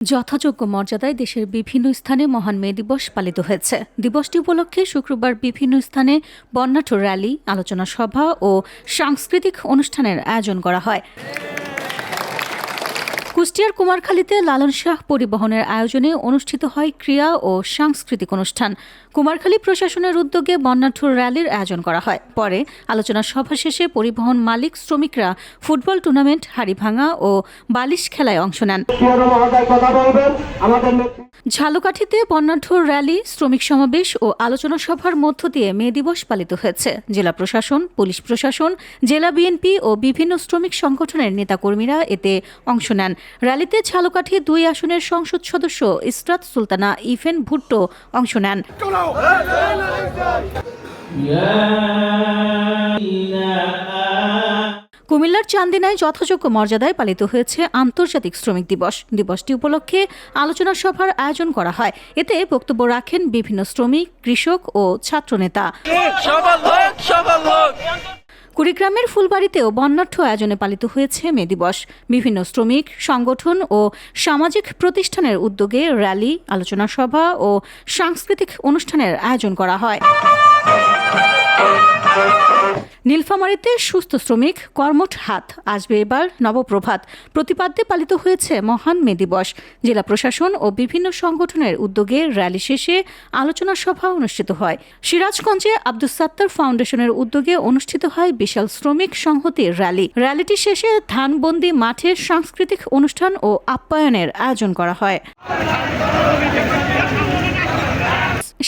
যথাযোগ্য মর্যাদায় দেশের বিভিন্ন স্থানে মহান মে দিবস পালিত হয়েছে। দিবসটি উপলক্ষে শুক্রবার বিভিন্ন স্থানে বর্ণাঢ্য র্যালি, আলোচনা সভা ও সাংস্কৃতিক অনুষ্ঠানের আয়োজন করা হয়। কুষ্টিয়ার কুমারখালীতে লালন শাহ পরিবহনের আয়োজনে অনুষ্ঠিত হয় ক্রীড়া ও সাংস্কৃতিক অনুষ্ঠান। কুমারখালী প্রশাসনের উদ্যোগে বর্ণাঢ্য র্যালির আয়োজন করা হয়। পরে আলোচনা সভা শেষে পরিবহন মালিক শ্রমিকরা ফুটবল টুর্নামেন্ট, হাড়িভাঙা ও বালিশ খেলায় অংশ নেন। ঝালকাঠিতে বর্ণাঢ্য র্যালি, শ্রমিক সমাবেশ ও আলোচনা সভার মধ্য দিয়ে মে দিবস পালিত হয়েছে। জেলা প্রশাসন, পুলিশ প্রশাসন, জেলা বিএনপি ও বিভিন্ন শ্রমিক সংগঠনের নেতাকর্মীরা এতে অংশ নেন। র্যালিতে ঝালকাঠি ২ আসনের সংসদ সদস্য ইসরাত সুলতানা ইফেন ভুট্টো অংশ নেন। কুমিল্লার চান্দিনায় যথাযোগ্য মর্যাদায় পালিত হয়েছে আন্তর্জাতিক শ্রমিক দিবস। দিবসটি উপলক্ষে আলোচনা সভার আয়োজন করা হয়। এতে বক্তব্য রাখেন বিভিন্ন শ্রমিক, কৃষক ও ছাত্রনেতা। কুড়িগ্রামের ফুলবাড়িতেও বর্ণাঢ্য আয়োজনে পালিত হয়েছে মে দিবস। বিভিন্ন শ্রমিক সংগঠন ও সামাজিক প্রতিষ্ঠানের উদ্যোগে র্যালি, আলোচনা সভা ও সাংস্কৃতিক অনুষ্ঠানের আয়োজন করা হয়। নীলফামারীতে সুস্থ শ্রমিক, কর্মঠ হাত, আসবে এবার নবপ্রভাত প্রতিপাদ্যে পালিত হয়েছে মহান মে দিবস। জেলা প্রশাসন ও বিভিন্ন সংগঠনের উদ্যোগে র্যালি শেষে আলোচনা সভা অনুষ্ঠিত হয়। সিরাজগঞ্জে আব্দুস সাত্তার ফাউন্ডেশনের উদ্যোগে অনুষ্ঠিত হয় বিশাল শ্রমিক সংহতির র্যালি। র্যালিটি শেষে ধানবন্দি মাঠে সাংস্কৃতিক অনুষ্ঠান ও আপ্যায়নের আয়োজন করা হয়।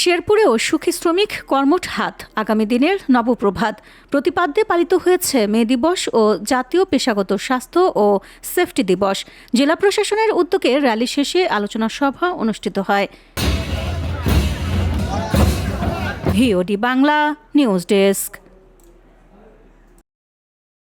শেরপুরেও সুখী শ্রমিক, কর্মঠ হাত, আগামী দিনের নবপ্রভাত প্রতিপাদ্যে পালিত হয়েছে মে দিবস ও জাতীয় পেশাগত স্বাস্থ্য ও সেফটি দিবস। জেলা প্রশাসনের উদ্যোগে র্যালি শেষে আলোচনা সভা অনুষ্ঠিত হয়। VOD Bangla news desk.